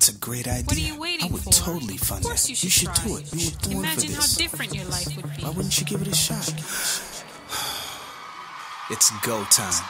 That's a great idea. What are you waiting for? I would totally fund Of course that. you should do try it. You were born Imagine for how this. different your life would be. Why wouldn't you give it a shot? It's go time.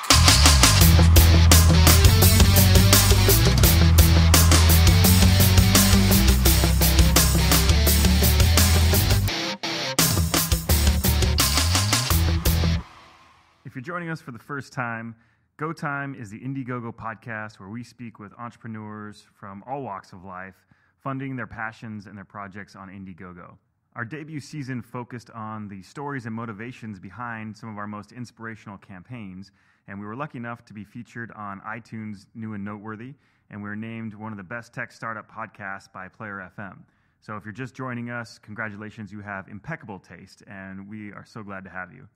If you're joining us for the first time, Go Time is the Indiegogo podcast where we speak with entrepreneurs from all walks of life, funding their passions and their projects on Indiegogo. Our debut season focused on the stories and motivations behind some of our most inspirational campaigns, and we were lucky enough to be featured on iTunes' New and Noteworthy, and we were named one of the best tech startup podcasts by Player FM. So if you're just joining us, congratulations, you have impeccable taste, and we are so glad to have you.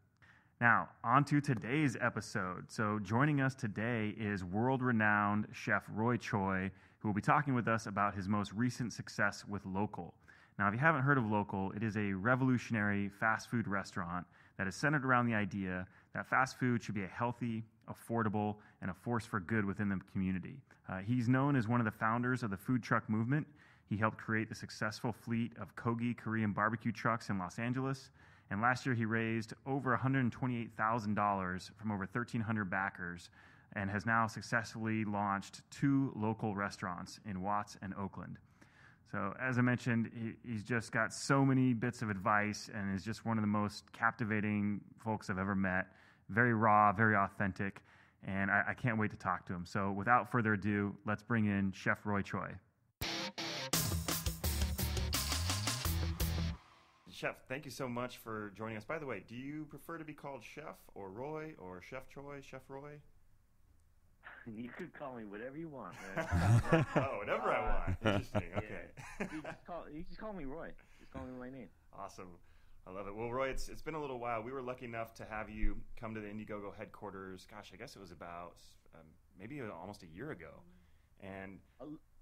Now, on to today's episode. So joining us today is world-renowned chef Roy Choi, who will be talking with us about his most recent success with Local. Now, if you haven't heard of Local, it is a revolutionary fast food restaurant that is centered around the idea that fast food should be a healthy, affordable, and a force for good within the community. He's known as one of the founders of the food truck movement. He helped create the successful fleet of Kogi Korean barbecue trucks in Los Angeles. And last year, he raised over $128,000 from over 1,300 backers and has now successfully launched 2 local restaurants in Watts and Oakland. So as I mentioned, he's just got so many bits of advice and is just one of the most captivating folks I've ever met. Very raw, very authentic, and I can't wait to talk to him. So without further ado, let's bring in Chef Roy Choi. Chef, thank you so much for joining us. By the way, do you prefer to be called Chef or Roy or Chef Choi, Chef Roy? You could call me whatever you want, man. Oh, whatever I want. Interesting. Okay. Yeah. You just call me Roy. Just call me my name. Awesome. I love it. Well, Roy, it's been a little while. We were lucky enough to have you come to the Indiegogo headquarters. Gosh, I guess it was about maybe almost a year ago. And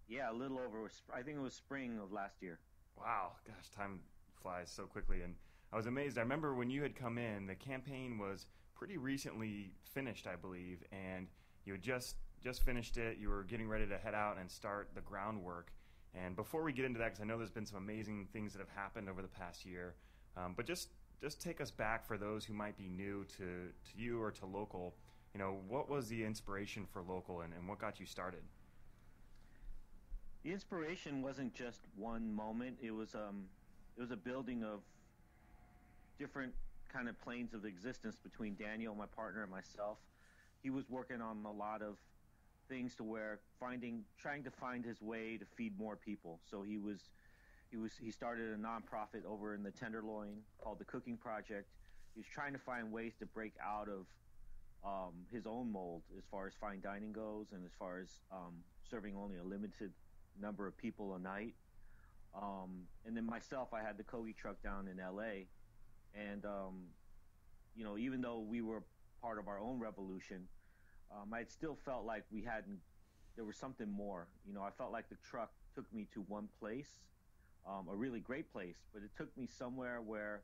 yeah, a little over. I think it was spring of last year. Wow. Gosh, time flies so quickly. And I was amazed. I remember when you had come in, the campaign was pretty recently finished, I believe, and you had just finished it. You were getting ready to head out and start the groundwork. And before we get into that, because I know there's been some amazing things that have happened over the past year, but just take us back for those who might be new to you or to Local. You know, what was the inspiration for Local and what got you started? The inspiration wasn't just one moment. It was a building of different kind of planes of existence between Daniel, my partner, and myself. He was working on a lot of things to where trying to find his way to feed more people. So he started a nonprofit over in the Tenderloin called the Cooking Project. He was trying to find ways to break out of his own mold as far as fine dining goes, and as far as serving only a limited number of people a night. And then myself, I had the Kogi truck down in LA, and even though we were part of our own revolution, I still felt like there was something more. I felt like the truck took me to one place, a really great place, but it took me somewhere where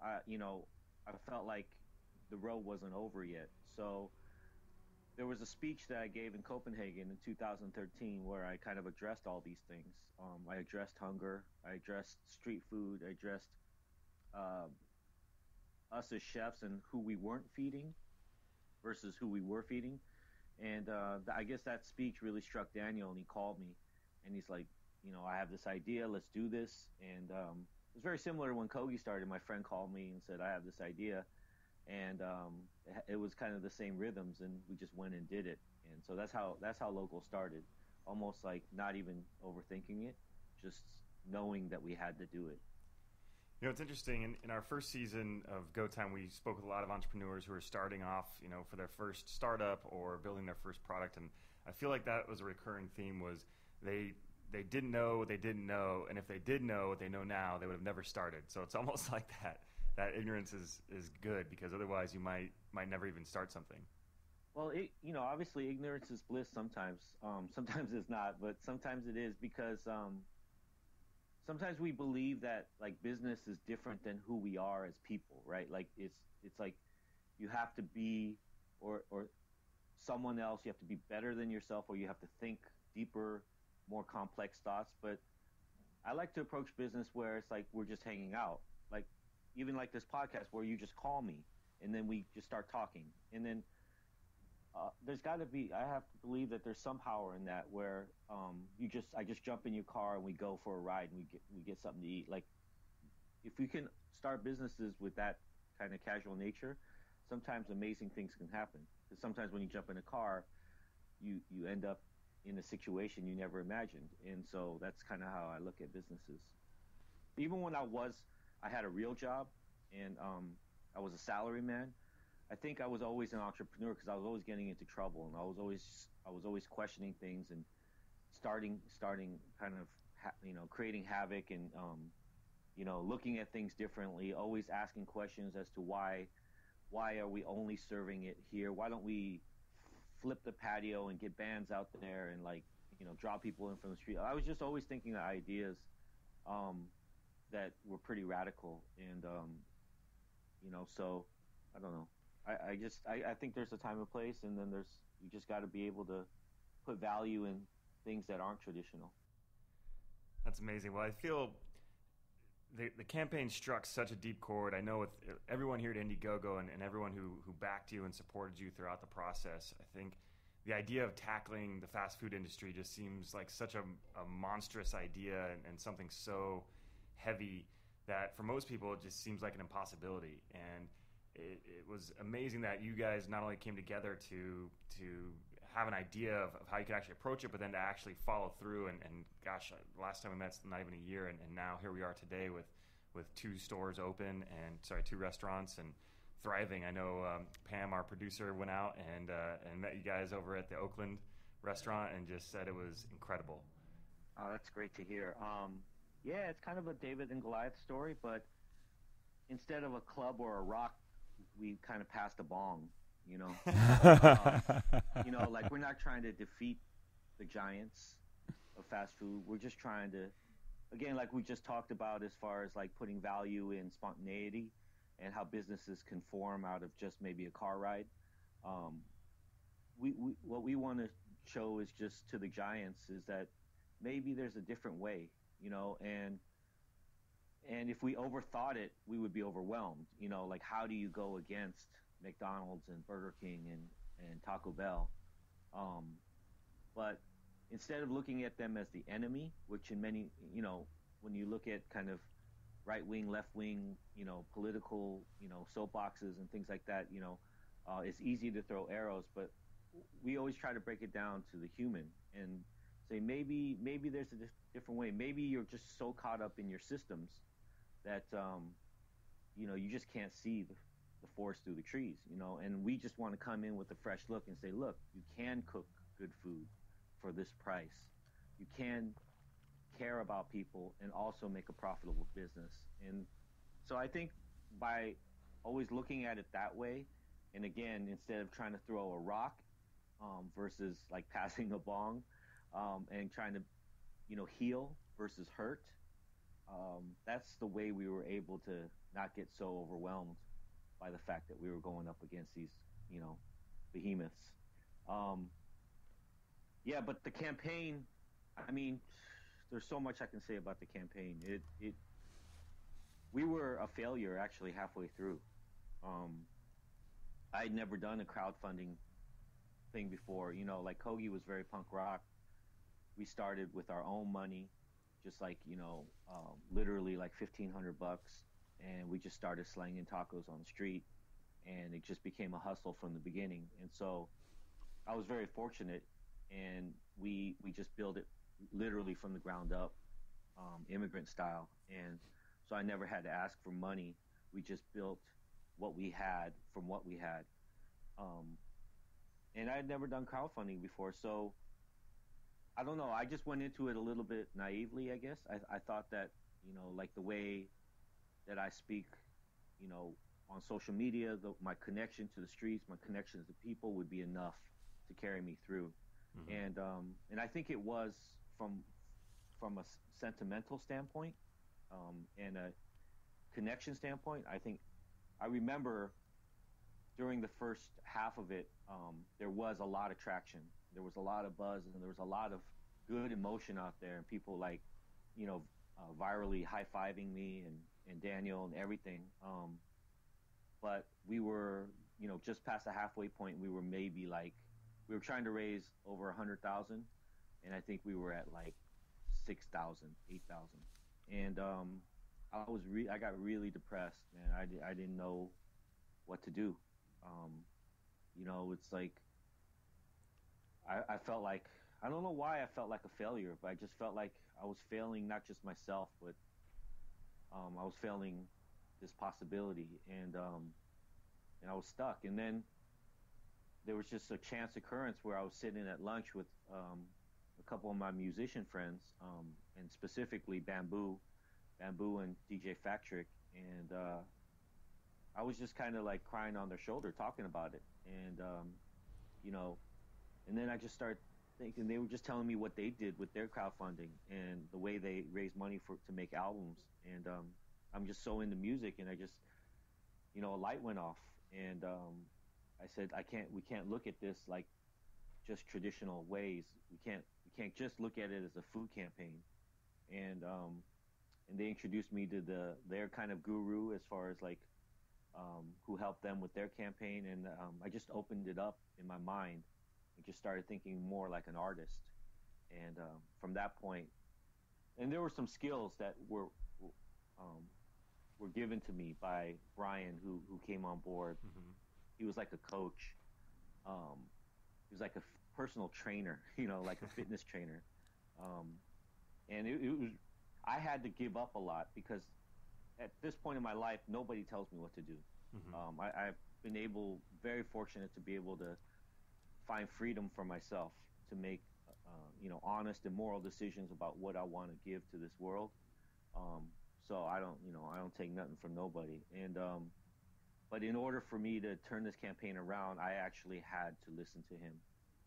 I felt like the road wasn't over yet. So there was a speech that I gave in Copenhagen in 2013 where I kind of addressed all these things. I addressed hunger, I addressed street food, I addressed us as chefs and who we weren't feeding versus who we were feeding. And I guess that speech really struck Daniel, and he called me, and he's like, I have this idea, let's do this. And it was very similar to when Kogi started. My friend called me and said, I have this idea. And it was kind of the same rhythms, and we just went and did it. And so that's how Local started, almost like not even overthinking it, just knowing that we had to do it. It's interesting. In our first season of Go Time, we spoke with a lot of entrepreneurs who are starting off, for their first startup or building their first product. And I feel like that was a recurring theme was they didn't know what they didn't know. And if they did know what they know now, they would have never started. So it's almost like that ignorance is good, because otherwise you might never even start something. Well, obviously ignorance is bliss sometimes. Sometimes it's not, but sometimes it is, because sometimes we believe that like business is different than who we are as people, right? Like it's like you have to be or someone else, you have to be better than yourself, or you have to think deeper more complex thoughts. But I like to approach business where it's like we're just hanging out, like even like this podcast where you just call me and then we just start talking, and then there's got to be, I have to believe that there's some power in that where I just jump in your car and we go for a ride and we get something to eat. Like if we can start businesses with that kind of casual nature, sometimes amazing things can happen. Because sometimes when you jump in a car, you end up in a situation you never imagined. And so that's kind of how I look at businesses. Even when I had a real job and I was a salary man, I think I was always an entrepreneur because I was always getting into trouble, and I was always questioning things and starting kind of creating havoc and looking at things differently, always asking questions as to why are we only serving it here? Why don't we flip the patio and get bands out there and draw people in from the street? I was just always thinking of ideas that were pretty radical, and so I don't know. I think there's a time and place, and then you just got to be able to put value in things that aren't traditional. That's amazing. Well, I feel the campaign struck such a deep chord. I know with everyone here at Indiegogo and everyone who backed you and supported you throughout the process, I think the idea of tackling the fast food industry just seems like such a monstrous idea and something so heavy that for most people it just seems like an impossibility. And it was amazing that you guys not only came together to have an idea of how you could actually approach it, but then to actually follow through. And gosh, last time we met, it's not even a year, and now here we are today with 2 stores open, 2 restaurants and thriving. I know Pam, our producer, went out and met you guys over at the Oakland restaurant and just said it was incredible. Oh, that's great to hear. Yeah, it's kind of a David and Goliath story, but instead of a club or a rock, we kind of passed a bong, like we're not trying to defeat the giants of fast food. We're just trying to, again, like we just talked about, as far as like putting value in spontaneity and how businesses can form out of just maybe a car ride. What we want to show is just to the giants is that maybe there's a different way, and if we overthought it, we would be overwhelmed. Like how do you go against McDonald's and Burger King and Taco Bell? But instead of looking at them as the enemy, which in many, when you look at kind of right wing, left wing, political, soapboxes and things like that, it's easy to throw arrows, but we always try to break it down to the human and say maybe there's a different way. Maybe you're just so caught up in your systems that you just can't see the forest through the trees, and we just want to come in with a fresh look and say, look, you can cook good food for this price. You can care about people and also make a profitable business. And so I think by always looking at it that way, and again, instead of trying to throw a rock versus like passing a bong, and trying to heal versus hurt, that's the way we were able to not get so overwhelmed by the fact that we were going up against these, behemoths. Yeah, but the campaign, I mean, there's so much I can say about the campaign. We were a failure actually halfway through. I'd never done a crowdfunding thing before. Like Kogi was very punk rock. We started with our own money, just like, literally like $1,500, and we just started slanging tacos on the street, and it just became a hustle from the beginning. And so I was very fortunate, and we just built it literally from the ground up, immigrant style. And so I never had to ask for money. We just built what we had from what we had. And I had never done crowdfunding before, so I don't know. I just went into it a little bit naively, I guess. I thought that, like the way that I speak, on social media, my connection to the streets, my connection to people would be enough to carry me through. Mm-hmm. And I think it was from a sentimental standpoint, and a connection standpoint. I remember during the first half of it, there was a lot of traction. There was a lot of buzz, and there was a lot of good emotion out there, and people like, you know, virally high-fiving me and Daniel and everything. But we were, you know, just past the halfway point. We were maybe like, we were trying to raise over 100,000, and I think we were at like 6,000, 8,000, and I got really depressed, man. I didn't know what to do. You know, it's like I felt like, I don't know why I felt like a failure, but I just felt like I was failing not just myself, but I was failing this possibility, and I was stuck. And then there was just a chance occurrence where I was sitting at lunch with a couple of my musician friends, and specifically Bamboo and DJ Factrick, and I was just kind of like crying on their shoulder, talking about it, and you know, and then I just started thinking, they were just telling me what they did with their crowdfunding and the way they raise money to make albums, and I'm just so into music, and I just, you know, a light went off, and I said, we can't look at this like just traditional ways. We can't just look at it as a food campaign, and they introduced me to their kind of guru as far as like who helped them with their campaign, and I just opened it up in my mind and just started thinking more like an artist, and from that point, and there were some skills that were given to me by Brian, who came on board. Mm-hmm. He was like a coach. He was like a personal trainer, you know, like a fitness trainer. And it was, I had to give up a lot because at this point in my life, nobody tells me what to do. Mm-hmm. I've been very fortunate to be able to find freedom for myself to make, you know, honest and moral decisions about what I want to give to this world. So I don't take nothing from nobody. And, but in order for me to turn this campaign around, I actually had to listen to him.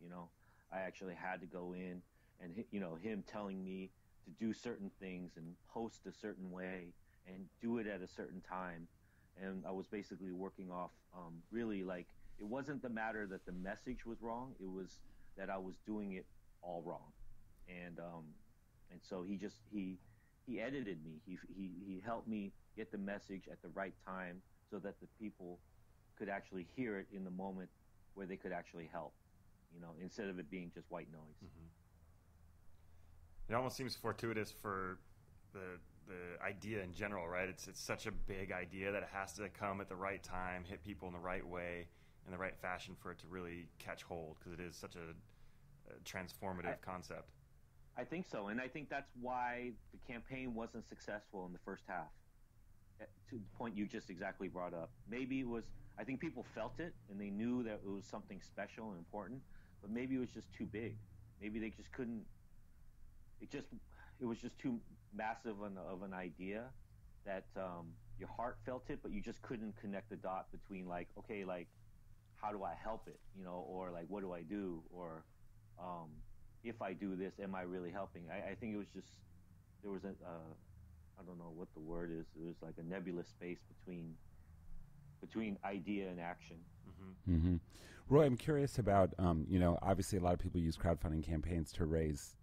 You know, I actually had to go in and, you know, him telling me to do certain things and post a certain way and do it at a certain time. And I was basically working off, really, like, it wasn't the matter that the message was wrong. It was that I was doing it all wrong. And so he edited me. He helped me get the message at the right time so that the people could actually hear it in the moment where they could actually help, you know, instead of it being just white noise. Mm-hmm. It almost seems fortuitous for the idea in general, right? It's such a big idea that it has to come at the right time, hit people in the right way, in the right fashion for it to really catch hold, because it is such a transformative concept. I think so, and I think that's why the campaign wasn't successful in the first half, to the point you just exactly brought up. Maybe it was, I think people felt it, and they knew that it was something special and important, but maybe it was just too big. Maybe they just couldn't, it was just too massive of an idea that your heart felt it, but you just couldn't connect the dot between, like, okay, like, how do I help it, you know, or like, what do I do, or if I do this, am I really helping? I think it was just, there was I don't know what the word is. It was like a nebulous space between idea and action. Mm-hmm. Mm-hmm. Roy, I'm curious about, you know, obviously a lot of people use crowdfunding campaigns to raise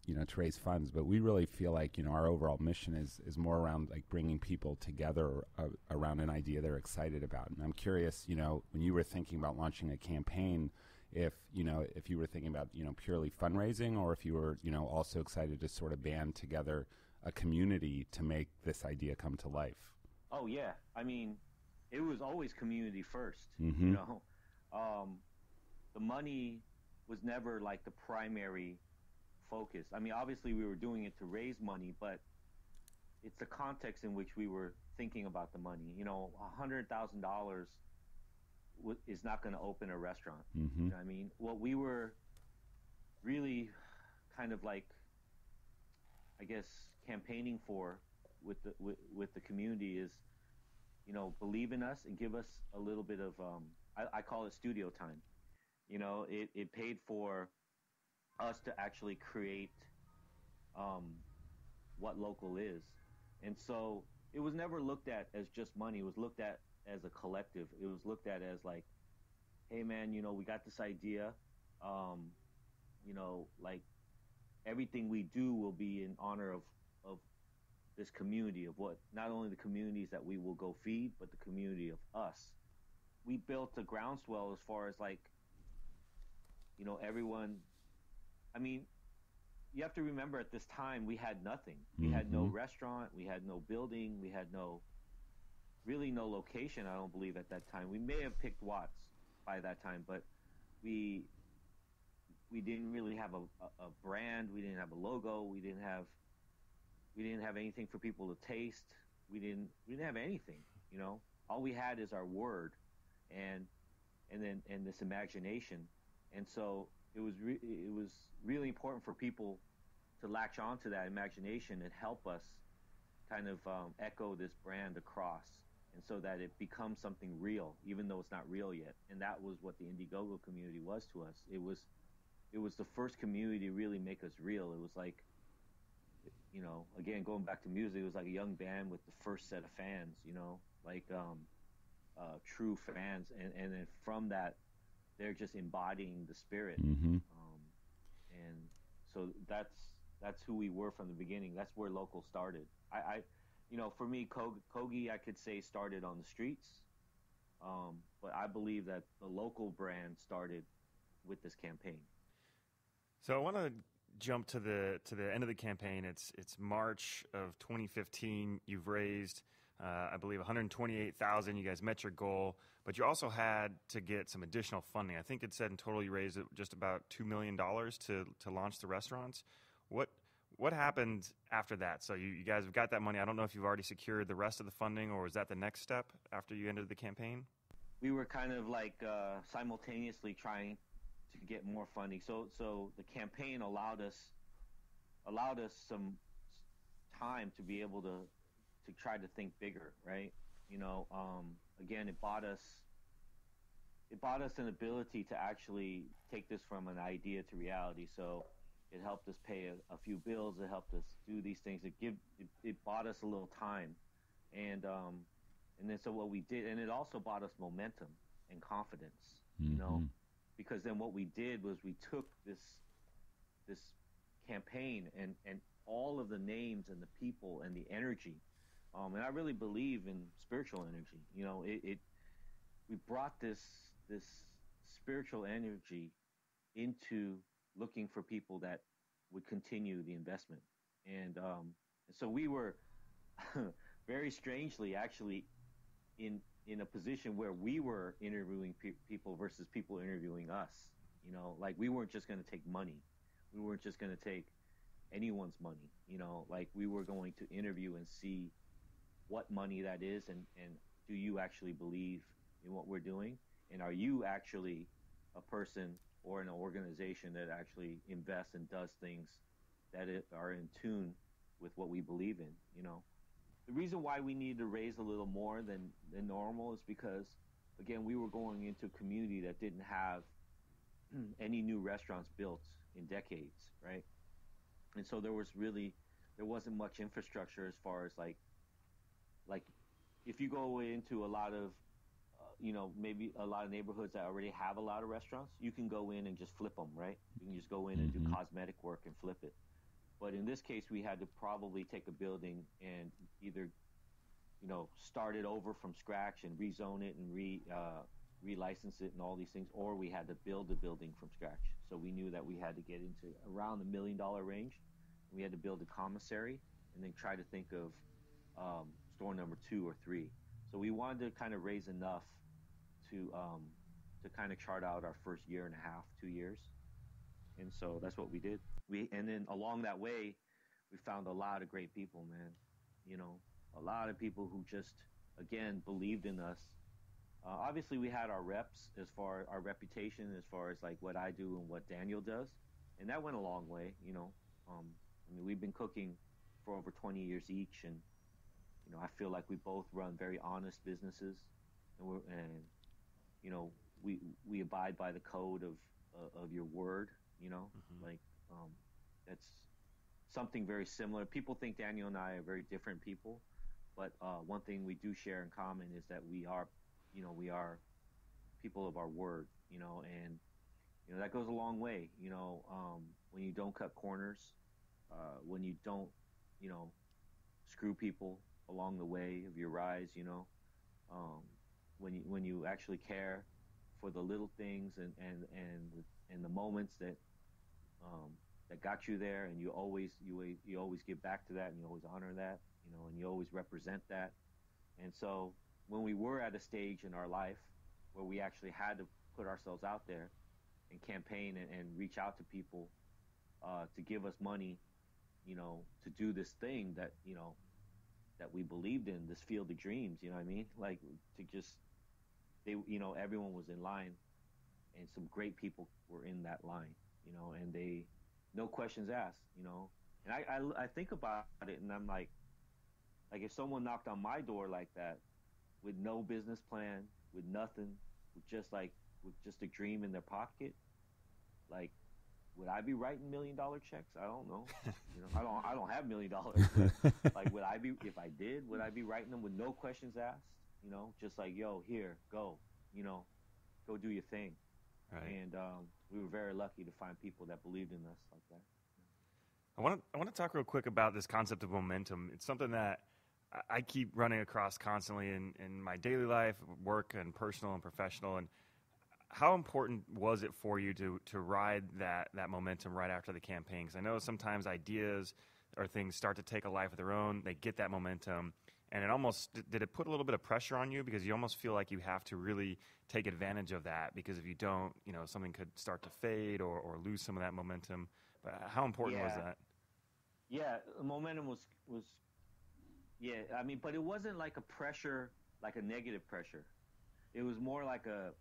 funds, but we really feel like, you know, our overall mission is more around like bringing people together around an idea they're excited about. And I'm curious, you know, when you were thinking about launching a campaign, if you were thinking about, you know, purely fundraising, or if you were, you know, also excited to sort of band together a community to make this idea come to life. Oh yeah, I mean, it was always community first. Mm-hmm. You know, the money was never like the primary focus. I mean, obviously we were doing it to raise money, but it's the context in which we were thinking about the money. You know, $100,000 is not going to open a restaurant. Mm-hmm. You know what I mean? What we were really kind of like, I guess, campaigning for with the community is, you know, believe in us and give us a little bit of, I call it studio time. You know, it paid for us to actually create what local is. And so it was never looked at as just money. It was looked at as a collective. It was looked at as like, hey man, you know, we got this idea, you know, like, everything we do will be in honor of this community, of what, not only the communities that we will go feed, but the community of us. We built a groundswell as far as like, everyone. I mean, you have to remember at this time we had nothing. We had no restaurant, we had no building, we had really no location. I don't believe at that time. We may have picked Watts by that time, but we didn't really have a brand. We didn't have a logo. We didn't have anything for people to taste. We didn't have anything. All we had is our word, and this imagination. And so it was really important for people to latch onto that imagination and help us kind of echo this brand across, and so that it becomes something real, even though it's not real yet. And that was what the Indiegogo community was to us. It was the first community to really make us real. It was like, again, going back to music, it was like a young band with the first set of fans, like true fans. And then from that, they're just embodying the spirit. And so that's who we were from the beginning. That's where local started. For me, Kogi, I could say started on the streets. But I believe that the local brand started with this campaign. So I want to jump to the end of the campaign. It's March of 2015. You've raised, I believe, $128,000. You guys met your goal, but you also had to get some additional funding. I think it said in total you raised just about $2 million to launch the restaurants. What happened after that? So you guys have got that money. I don't know if you've already secured the rest of the funding, or was that the next step after you ended the campaign? We were kind of like simultaneously trying to get more funding. So the campaign allowed us some time to be able to try to think bigger, right? Again, it bought us an ability to actually take this from an idea to reality. So it helped us pay a few bills. It helped us do these things. It bought us a little time, and then so what we did, and it also bought us momentum and confidence, because then what we did was we took this campaign and all of the names and the people and the energy, and I really believe in spiritual energy. We brought this spiritual energy into looking for people that would continue the investment. And so we were very strangely actually in a position where we were interviewing people versus people interviewing us. Like we weren't just going to take money. We weren't just going to take anyone's money. Like we were going to interview and see what money that is, and do you actually believe in what we're doing? And are you actually a person or an organization that actually invests and does things that are in tune with what we believe in? The reason why we needed to raise a little more than normal is because, again, we were going into a community that didn't have any new restaurants built in decades, right? And so there wasn't much infrastructure as far as like if you go into a lot of maybe a lot of neighborhoods that already have a lot of restaurants, you can go in and just flip them, right? You can just go in and do cosmetic work and flip it. But in this case, we had to probably take a building and either, start it over from scratch and rezone it and relicense it and all these things, or we had to build the building from scratch. So we knew that we had to get into around the $1 million range. We had to build a commissary and then try to think of store number 2 or 3. So we wanted to kind of raise enough to kind of chart out our first year and a half, 2 years. And so that's what we did. And then along that way, we found a lot of great people, man. A lot of people who just, again, believed in us. Obviously, we had our reps as far as our reputation, as far as like what I do and what Daniel does. And that went a long way, we've been cooking for over 20 years each. And, I feel like we both run very honest businesses. And we abide by the code of your word, that's something very similar. People think Daniel and I are very different people, but one thing we do share in common is that we are people of our word, and that goes a long way. when you don't cut corners, when you don't, you know, screw people along the way of your rise, you know, when you actually care for the little things and the moments that that got you there, and you always give back to that, and you always honor that, you know, and you always represent that. And so when we were at a stage in our life where we actually had to put ourselves out there and campaign and reach out to people to give us money, you know, to do this thing that, you know, that we believed in, this field of dreams, you know what I mean? Like, to just, they, you know, everyone was in line, and some great people were in that line, you know, and they, no questions asked, you know. And I think about it, and I'm like if someone knocked on my door like that, with no business plan, with nothing, with just a dream in their pocket, like, would I be writing $1 million checks? I don't know. You know, I don't have $1 million. But, like, would I be, if I did, would I be writing them with no questions asked? You know, just like, yo, here, go, you know, go do your thing. Right. And we were very lucky to find people that believed in us like that. I want to talk real quick about this concept of momentum. It's something that I keep running across constantly in my daily life, work and personal and professional. And how important was it for you to ride that momentum right after the campaign? Because I know sometimes ideas or things start to take a life of their own. They get that momentum. And it almost, did it put a little bit of pressure on you? Because you almost feel like you have to really take advantage of that. Because if you don't, you know, something could start to fade or lose some of that momentum. But how important was that? Yeah, the momentum was, yeah, I mean, but it wasn't like a pressure, like a negative pressure. It was more like a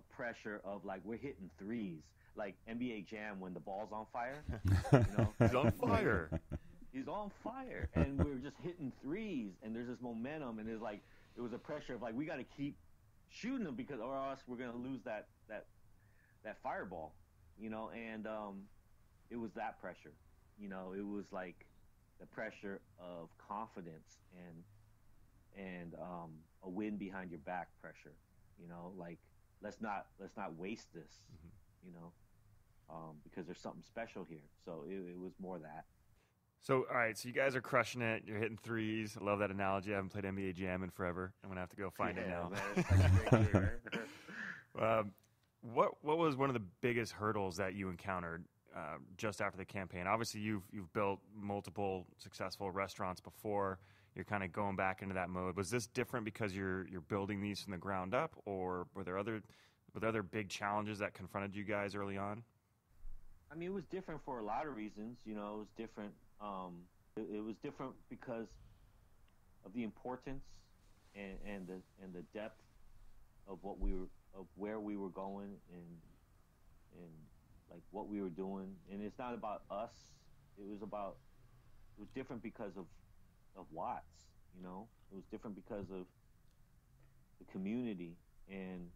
pressure of, like, we're hitting threes, like NBA Jam when the ball's on fire. You know? He's on fire. He's on fire, and we were just hitting threes, and there's this momentum, and there's like, it was a pressure of, like, we got to keep shooting them, because or else we're gonna lose that fireball, you know. And it was that pressure, you know. It was like the pressure of confidence and a win behind your back pressure, you know. Like, let's not waste this, you know, because there's something special here. So it was more that. So, all right, so you guys are crushing it. You're hitting threes. I love that analogy. I haven't played NBA Jam in forever. I'm going to have to go find it now. Man, it's such a great game, What was one of the biggest hurdles that you encountered just after the campaign? Obviously, you've built multiple successful restaurants before. You're kind of going back into that mode. Was this different because you're building these from the ground up, or were there other big challenges that confronted you guys early on? I mean, it was different for a lot of reasons. You know, it was different. It was different because of the importance and the depth of where we were going and like what we were doing. And it's not about us. It was different because of Watts. You know, it was different because of the community and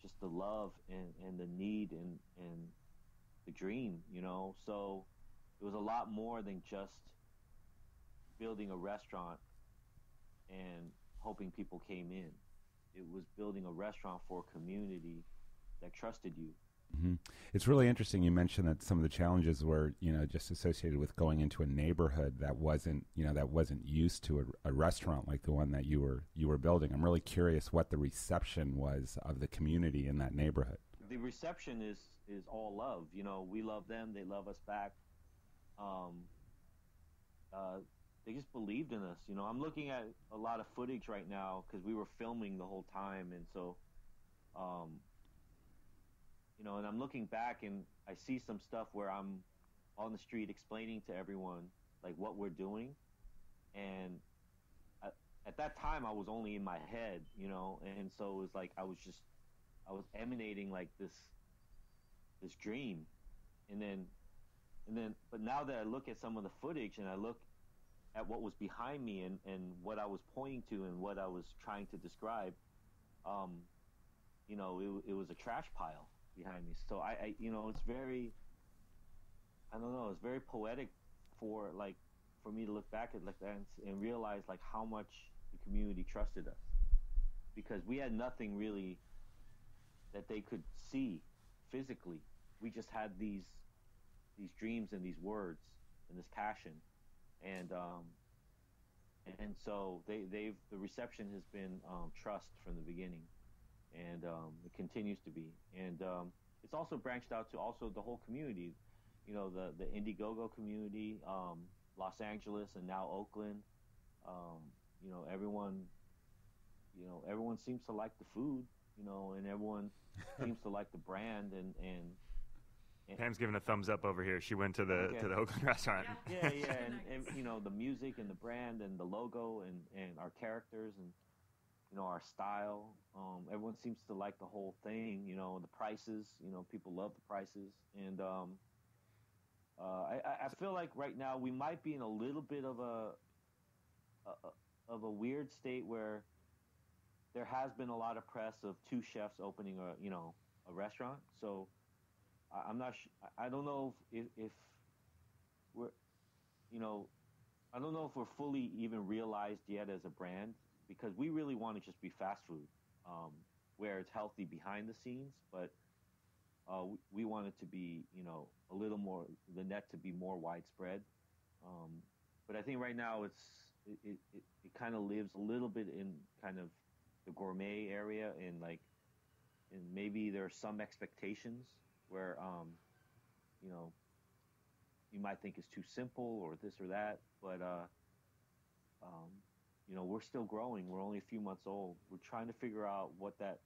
just the love and the need and the dream, you know. So it was a lot more than just building a restaurant and hoping people came in. It was building a restaurant for a community that trusted you. Mm-hmm. It's really interesting. You mentioned that some of the challenges were, you know, just associated with going into a neighborhood that wasn't used to a restaurant like the one that you were building. I'm really curious what the reception was of the community in that neighborhood. The reception is all love. You know, we love them. They love us back. They just believed in us. You know, I'm looking at a lot of footage right now because we were filming the whole time, and so, you know, and I'm looking back and I see some stuff where I'm on the street explaining to everyone like what we're doing, and at that time I was only in my head, you know, and so it was like I was emanating like this dream, and then but now that I look at some of the footage and I look at what was behind me and what I was pointing to and what I was trying to describe, you know, it was a trash pile behind me. So I you know, it's very, I don't know, it's very poetic for me to look back at like that and realize like how much the community trusted us, because we had nothing really that they could see physically, we just had these dreams and these words and this passion, and so the reception has been trust from the beginning, and it continues to be, and it's also branched out to also the whole community, the Indiegogo community, Los Angeles and now Oakland, everyone, everyone seems to like the food, and everyone seems to like the brand, and Pam's giving a thumbs up over here. She went to the Oakland restaurant. Yeah, and the music and the brand and the logo and our characters and our style. Everyone seems to like the whole thing. The prices. People love the prices, and I feel like right now we might be in a little bit of a weird state where there has been a lot of press of two chefs opening a restaurant. So I'm not. I don't know if we're, I don't know if we're fully even realized yet as a brand, because we really want to just be fast food, where it's healthy behind the scenes, but we want it to be, a little more, the net to be more widespread. But I think right now it kind of lives a little bit in kind of the gourmet area, and maybe there are some expectations where you might think it's too simple or this or that, but we're still growing. We're only a few months old. We're trying to figure out what that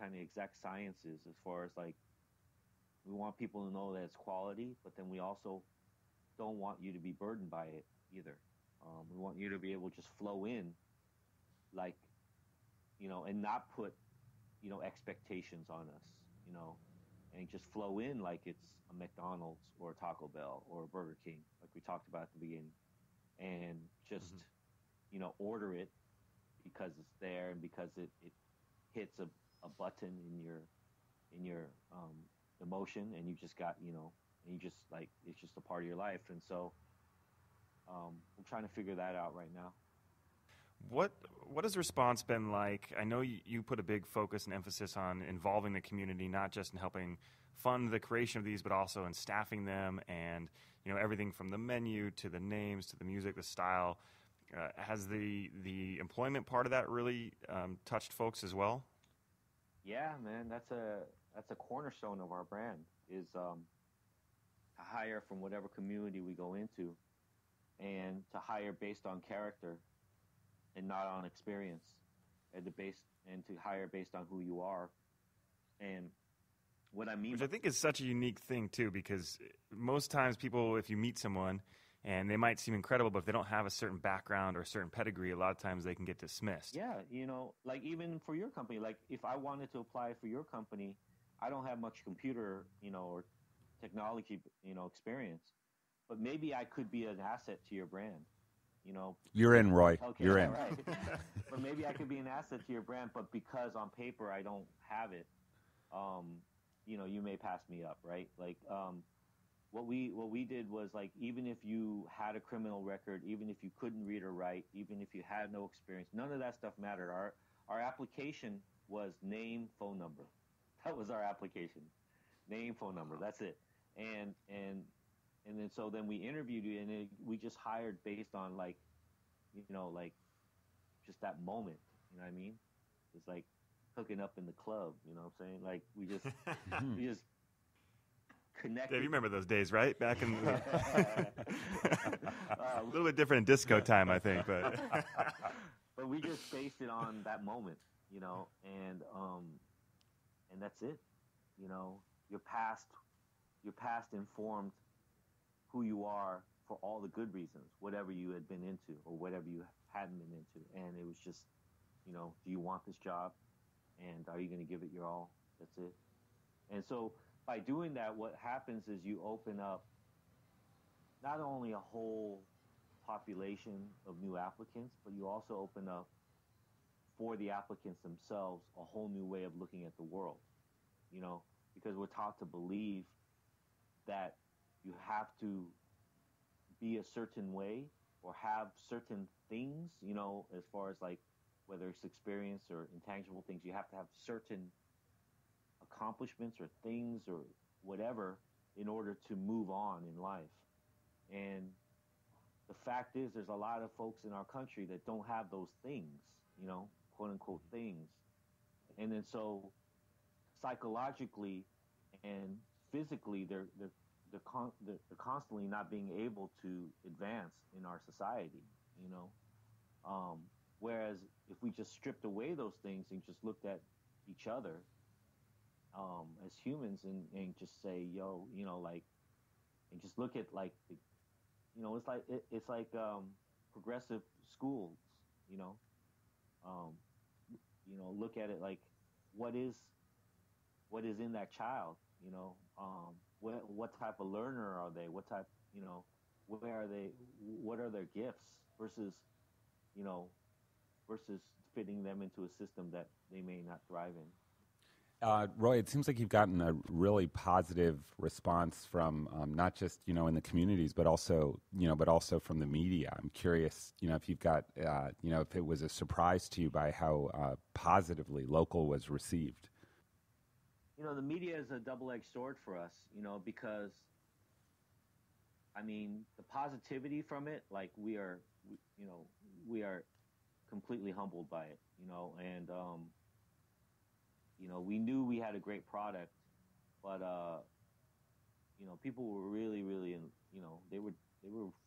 kind of exact science is, as far as we want people to know that it's quality, but then we also don't want you to be burdened by it either. We want you to be able to just flow in, and not put expectations on us, and just flow in like it's a McDonald's or a Taco Bell or a Burger King, like we talked about at the beginning, and just order it because it's there and because it hits a button in your emotion, and you just got and you just it's just a part of your life. And so we're trying to figure that out right now. What has the response been like? I know you put a big focus and emphasis on involving the community, not just in helping fund the creation of these, but also in staffing them, and everything from the menu to the names to the music, the style. Has the employment part of that really touched folks as well? Yeah, man, that's a cornerstone of our brand, is to hire from whatever community we go into, and to hire based on character and not on experience, and to hire based on who you are. And what I mean, which I think is such a unique thing too, because most times people, if you meet someone and they might seem incredible, but if they don't have a certain background or a certain pedigree, a lot of times they can get dismissed. Yeah, even for your company, if I wanted to apply for your company, I don't have much computer, or technology, experience, but maybe I could be an asset to your brand. You're in, Roy. Okay, You're in. Right. But maybe I could be an asset to your brand, but because on paper I don't have it, you may pass me up, right? What we did was, even if you had a criminal record, even if you couldn't read or write, even if you had no experience, none of that stuff mattered. Our application was name, phone number. That was our application. Name, phone number. That's it. And then then we interviewed you, and we just hired based on just that moment. You know what I mean? It's like hooking up in the club. You know what I'm saying? We just connected. Dave, you remember those days, right? Back in a little bit different in disco time, I think, but but we just based it on that moment, and that's it. Your past informed who you are for all the good reasons, whatever you had been into or whatever you hadn't been into. And it was just, do you want this job? And are you going to give it your all? That's it. And so by doing that, what happens is you open up not only a whole population of new applicants, but you also open up for the applicants themselves a whole new way of looking at the world, because we're taught to believe that you have to be a certain way or have certain things, as far as whether it's experience or intangible things, you have to have certain accomplishments or things or whatever in order to move on in life. And the fact is, there's a lot of folks in our country that don't have those things, quote unquote things. And then so psychologically and physically, they're constantly not being able to advance in our society, whereas if we just stripped away those things and just looked at each other as humans and just say, yo, and just look at like it's like progressive schools, look at it like what is in that child, what type of learner are they, what type, where are they, what are their gifts versus fitting them into a system that they may not thrive in. Roy, it seems like you've gotten a really positive response from not just in the communities, but also from the media. I'm curious, if you've got if it was a surprise to you by how positively local was received. The media is a double-edged sword for us, because the positivity from it, like we are completely humbled by it, and we knew we had a great product, but people were really, really, they were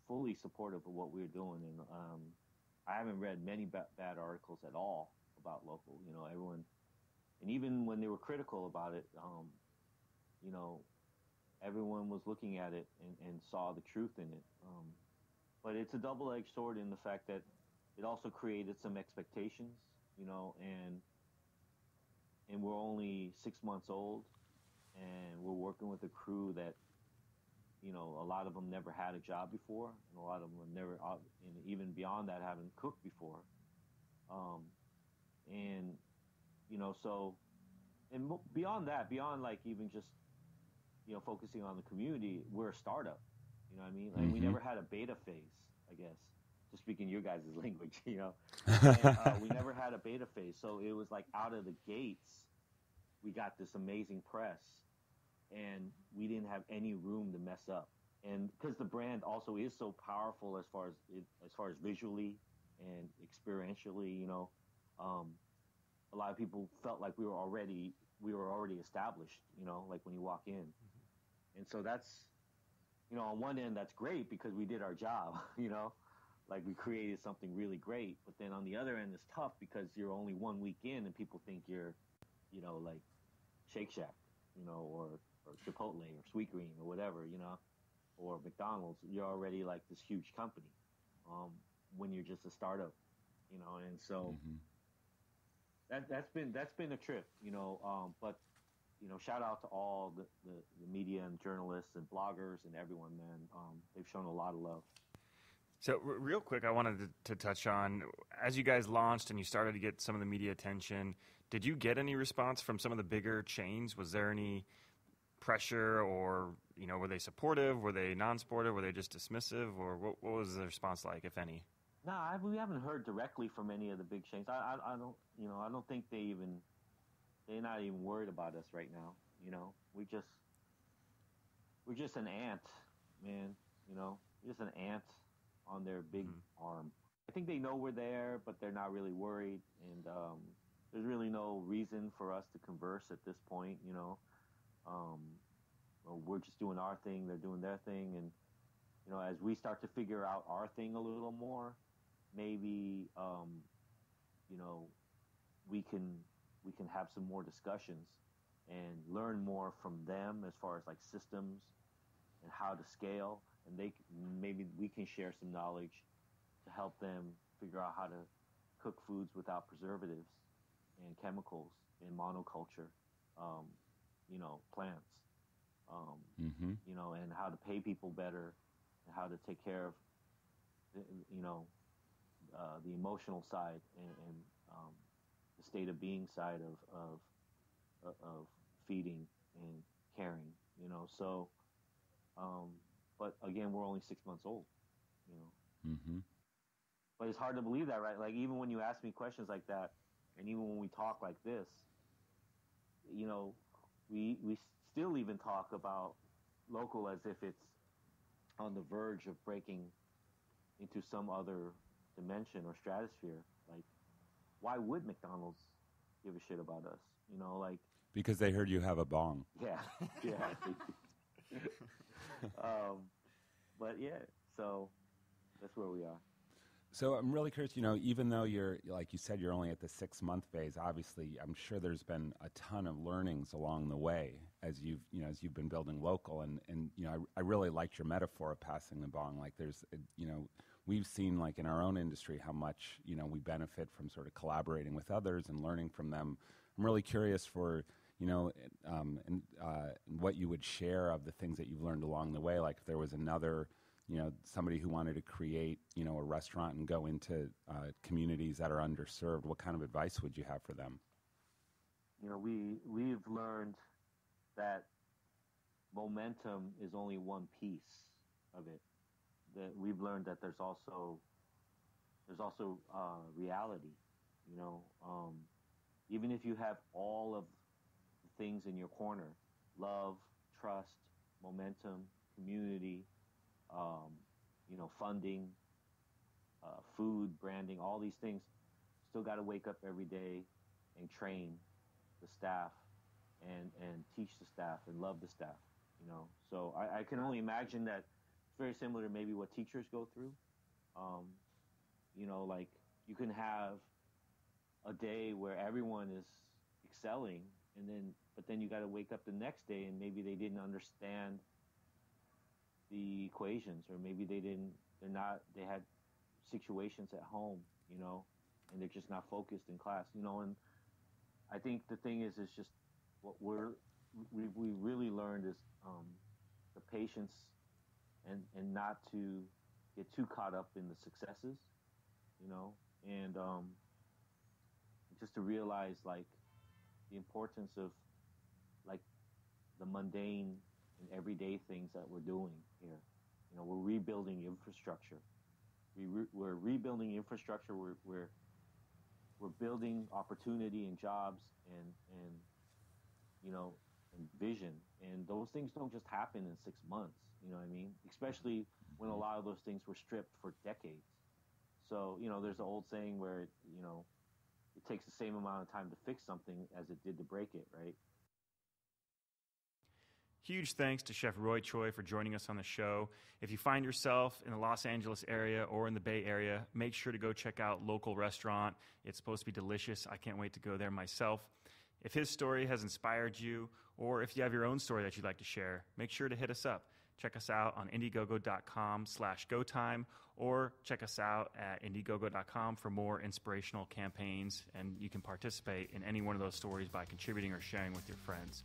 fully supportive of what we were doing, and I haven't read many bad articles at all about local. Everyone, and even when they were critical about it, everyone was looking at it and saw the truth in it. But it's a double-edged sword in the fact that it also created some expectations, and we're only 6 months old, and we're working with a crew that, a lot of them never had a job before, and a lot of them have never, and even beyond that, haven't cooked before. And, so, and beyond that, beyond like even just, focusing on the community, we're a startup, you know what I mean? Like we never had a beta phase, I guess, to speak in your guys' language, And, we never had a beta phase. So it was like out of the gates, we got this amazing press, and we didn't have any room to mess up. And because the brand also is so powerful as far as visually and experientially, a lot of people felt like we were already established, like when you walk in. And so that's, on one end, that's great because we did our job, like we created something really great. But then on the other end, it's tough because you're only 1 week in and people think you're, like Shake Shack, or Chipotle or Sweetgreen or whatever, or McDonald's. You're already like this huge company when you're just a startup, and so that's been a trip, but shout out to all the media and journalists and bloggers and everyone, man. They've shown a lot of love. So real quick, I wanted to touch on, as you guys launched and you started to get some of the media attention, did you get any response from some of the bigger chains? Was there any pressure, or, were they supportive? Were they non-supportive? Were they just dismissive? Or what was the response like, if any? No, we haven't heard directly from any of the big chains. I don't think they're not even worried about us right now. We're just an ant, man. Just an ant on their big arm. I think they know we're there, but they're not really worried. And there's really no reason for us to converse at this point. We're just doing our thing. They're doing their thing. And as we start to figure out our thing a little more, maybe we can have some more discussions and learn more from them as far as like systems and how to scale, and maybe we can share some knowledge to help them figure out how to cook foods without preservatives and chemicals in monoculture, plants, and how to pay people better, and how to take care of the emotional side and the state of being side of feeding and caring, so but again, we're only 6 months old, but it's hard to believe that, right? Like even when you ask me questions like that, and even when we talk like this, we still even talk about local as if it's on the verge of breaking into some other dimension or stratosphere. Like, why would McDonald's give a shit about us? You know, like, Because they heard you have a bong. yeah, yeah. But yeah, so that's where we are. So I'm really curious, even though you're, like you said, you're only at the 6-month phase, obviously, I'm sure there's been a ton of learnings along the way as you've been building local. And I really liked your metaphor of passing the bong. Like we've seen like in our own industry how much, we benefit from sort of collaborating with others and learning from them. I'm really curious for, what you would share of the things that you've learned along the way. Like if there was another, somebody who wanted to create, a restaurant and go into communities that are underserved, what kind of advice would you have for them? We've learned that momentum is only one piece of it. That we've learned that there's also reality. Even if you have all of the things in your corner, love, trust, momentum, community, funding, food, branding, all these things, still got to wake up every day and train the staff and teach the staff and love the staff, So I can only imagine that it's very similar to maybe what teachers go through. Like you can have a day where everyone is excelling but then you got to wake up the next day and maybe they didn't understand the equations, or maybe they had situations at home, and they're just not focused in class, and I think the thing is just what we really learned is the patience and not to get too caught up in the successes, and just to realize like the importance of like the mundane and everyday things that we're doing here. We're rebuilding infrastructure. We're rebuilding infrastructure. We're building opportunity and jobs and vision. And those things don't just happen in 6 months. You know what I mean? Especially when a lot of those things were stripped for decades. So there's an old saying where it takes the same amount of time to fix something as it did to break it, right? Huge thanks to Chef Roy Choi for joining us on the show. If you find yourself in the Los Angeles area or in the Bay Area, make sure to go check out Local Restaurant. It's supposed to be delicious. I can't wait to go there myself. If his story has inspired you, or if you have your own story that you'd like to share, make sure to hit us up. Check us out on Indiegogo.com/GoTime, or check us out at Indiegogo.com for more inspirational campaigns, and you can participate in any one of those stories by contributing or sharing with your friends.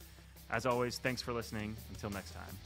As always, thanks for listening. Until next time.